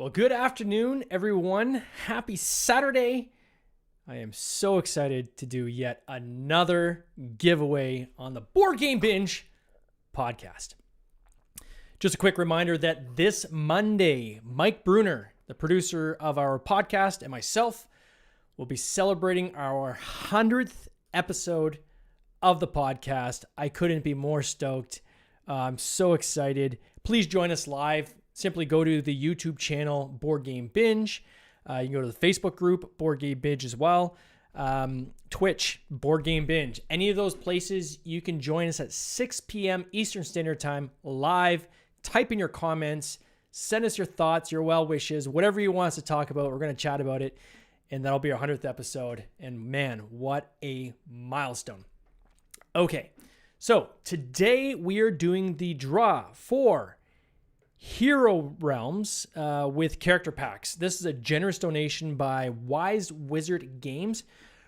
Well, good afternoon, everyone. Happy Saturday. I am so excited to do yet another giveaway on the Board Game Binge podcast. Just a quick reminder that this Monday, Mike Bruner, the producer of our podcast, and myself will be celebrating our 100th episode of the podcast. I couldn't be more stoked. I'm so excited. Please join us live. Simply go to the YouTube channel, Board Game Binge. You can go to the Facebook group, Board Game Binge as well. Twitch, Board Game Binge. Any of those places, you can join us at 6 p.m. Eastern Standard Time live. Type in your comments. Send us your thoughts, your well wishes, whatever you want us to talk about. We're going to chat about it. And that'll be our 100th episode. And man, what a milestone. Okay, so today we are doing the draw for Hero Realms with character packs. This is a generous donation by Wise Wizard Games.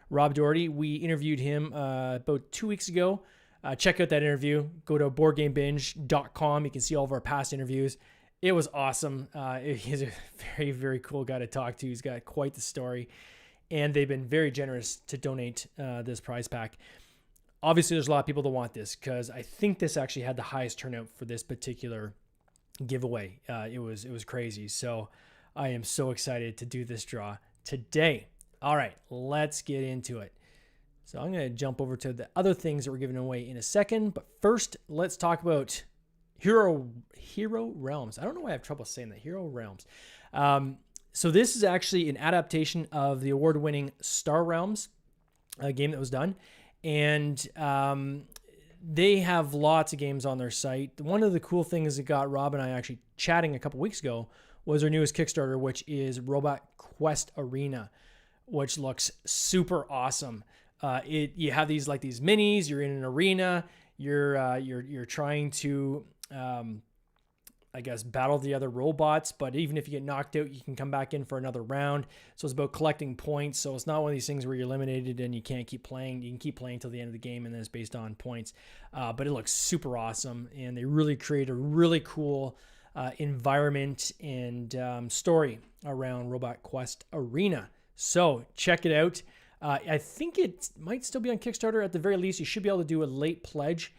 Rob Doherty, we interviewed him about 2 weeks ago. Check out that interview. Go to boardgamebinge.com. You can see all of our past interviews. It was awesome. He's a very, very cool guy to talk to. He's got quite the story. And they've been very generous to donate this prize pack. Obviously, there's a lot of people that want this because I think this actually had the highest turnout for this particular giveaway. It was crazy. So I am so excited to do this draw today. All right, let's get into it. So I'm going to jump over to the other things that we're giving away in a second. But first, let's talk about Hero Realms. I don't know why I have trouble saying that. Hero Realms. So this is actually an adaptation of the award-winning Star Realms, a game that was done. And they have lots of games on their site. One of the cool things that got Rob and I actually chatting a couple weeks ago was their newest Kickstarter, which is Robot Quest Arena, which looks super awesome. You have these minis. You're in an arena. You're trying to battle the other robots, but even if you get knocked out, you can come back in for another round. So it's about collecting points. So it's not one of these things where you're eliminated and you can't keep playing. You can keep playing till the end of the game, and then it's based on points. But it looks super awesome, and they really create a really cool environment and story around Robot Quest Arena. So check it out. I think it might still be on Kickstarter. At the very least, you should be able to do a late pledge.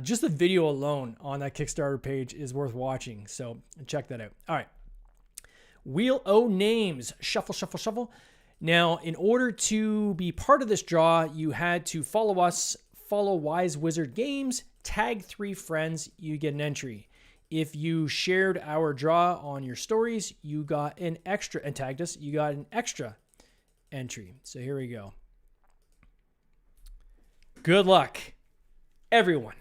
Just the video alone on that Kickstarter page is worth watching. So check that out. All right. Wheel O Names. Shuffle, shuffle, shuffle. Now, in order to be part of this draw, you had to follow us, follow Wise Wizard Games, tag 3 friends, you get an entry. If you shared our draw on your stories, you got an extra, and tagged us, you got an extra entry. So here we go. Good luck, everyone.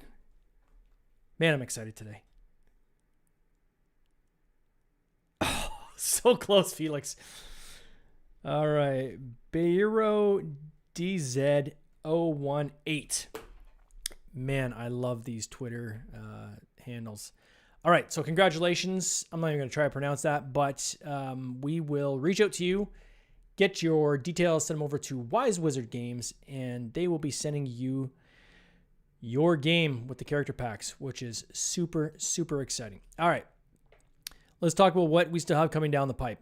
Man, I'm excited today. Oh, so close, Felix. All right. Bayero DZ018. Man, I love these Twitter handles. All right. So congratulations. I'm not even going to try to pronounce that, but we will reach out to you, get your details, send them over to Wise Wizard Games, and they will be sending you your game with the character packs, which is super, super exciting. All right. Let's talk about what we still have coming down the pipe.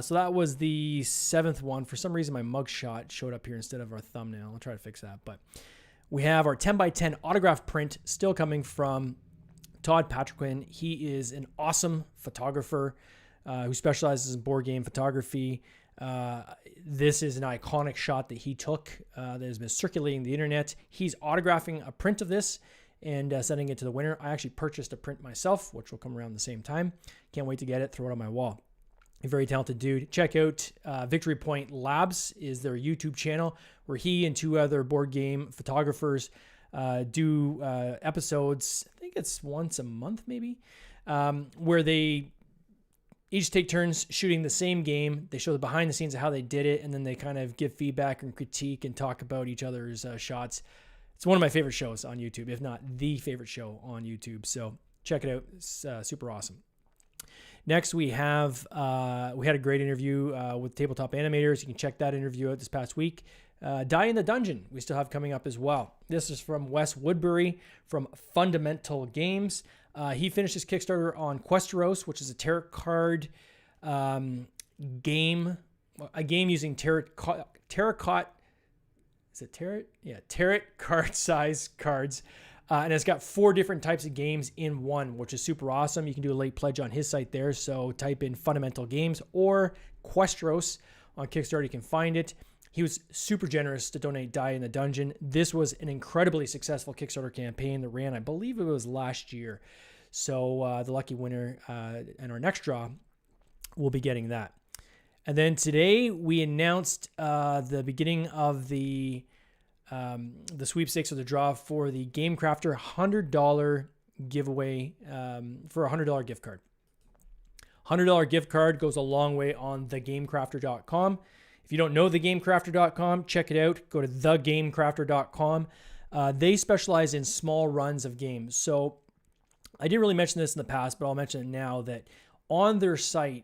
So that was the 7th one. For some reason, my mugshot showed up here instead of our thumbnail. I'll try to fix that. But we have our 10x10 autograph print still coming from Todd Patriquin. He is an awesome photographer who specializes in board game photography. This is an iconic shot that he took that has been circulating the internet. He's autographing a print of this and sending it to the winner. I actually purchased a print myself, which will come around the same time. Can't wait to get it, throw it on my wall. A very talented dude. Check out Victory Point Labs is their YouTube channel where he and 2 other board game photographers do episodes. I think it's once a month maybe, where they each take turns shooting the same game. They show the behind the scenes of how they did it, and then they kind of give feedback and critique and talk about each other's shots. It's one of my favorite shows on YouTube, if not the favorite show on YouTube. So check it out. It's super awesome. Next, we had a great interview with Tabletop Animators. You can check that interview out this past week. Die in the Dungeon, we still have coming up as well. This is from Wes Woodbury from Fundamental Games. He finished his Kickstarter on Questeros, which is a tarot card game using terracotta. Is it tarot? Yeah, tarot card size cards. And it's got 4 different types of games in one, which is super awesome. You can do a late pledge on his site there. So type in Fundamental Games or Questros on Kickstarter. You can find it. He was super generous to donate Die in the Dungeon. This was an incredibly successful Kickstarter campaign that ran, I believe it was last year. So the lucky winner in our next draw will be getting that. And then today we announced the beginning of the sweepstakes or the draw for the Game Crafter $100 giveaway for a $100 gift card. $100 gift card goes a long way on thegamecrafter.com. If you don't know thegamecrafter.com, check it out. Go to thegamecrafter.com. They specialize in small runs of games. So I didn't really mention this in the past, but I'll mention it now that on their site,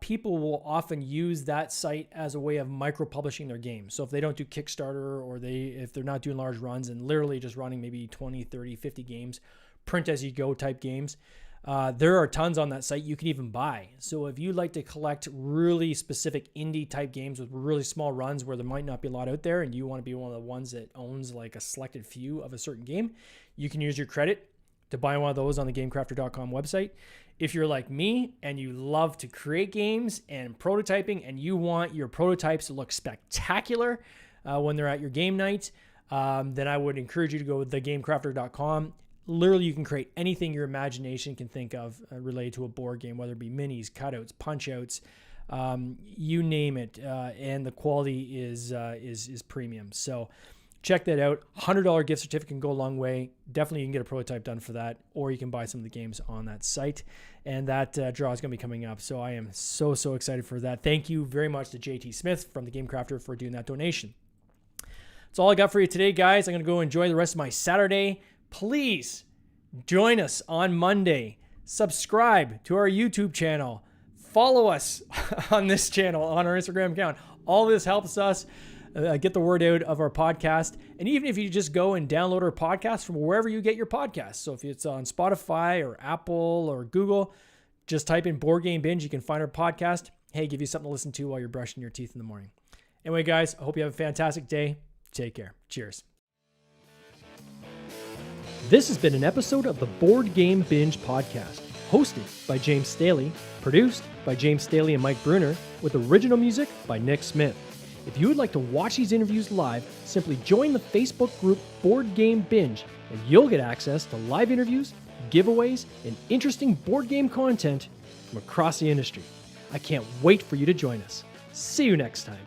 people will often use that site as a way of micro-publishing their games. So if they don't do Kickstarter or if they're not doing large runs and literally just running maybe 20, 30, 50 games, print as you go type games, there are tons on that site you can even buy. So if you like to collect really specific indie type games with really small runs where there might not be a lot out there and you want to be one of the ones that owns like a selected few of a certain game, you can use your credit to buy one of those on the gamecrafter.com website. If you're like me and you love to create games and prototyping and you want your prototypes to look spectacular when they're at your game night, then I would encourage you to go to thegamecrafter.com. Literally, you can create anything your imagination can think of related to a board game, whether it be minis, cutouts, punch-outs, you name it, and the quality is premium. So check that out. $100 gift certificate can go a long way. Definitely you can get a prototype done for that, or you can buy some of the games on that site. And that draw is going to be coming up. So I am so excited for that. Thank you very much to JT Smith from the Game Crafter for doing that donation. That's all I got for you today, guys. I'm going to go enjoy the rest of my Saturday. Please join us on Monday. Subscribe to our YouTube channel. Follow us on this channel, on our Instagram account. All this helps us get the word out of our podcast. And even if you just go and download our podcast from wherever you get your podcasts. So if it's on Spotify or Apple or Google, just type in Board Game Binge. You can find our podcast. Hey, give you something to listen to while you're brushing your teeth in the morning. Anyway, guys, I hope you have a fantastic day. Take care. Cheers. This has been an episode of the Board Game Binge podcast, hosted by James Staley, produced by James Staley and Mike Bruner, with original music by Nick Smith. If you would like to watch these interviews live, simply join the Facebook group Board Game Binge, and you'll get access to live interviews, giveaways, and interesting board game content from across the industry. I can't wait for you to join us. See you next time.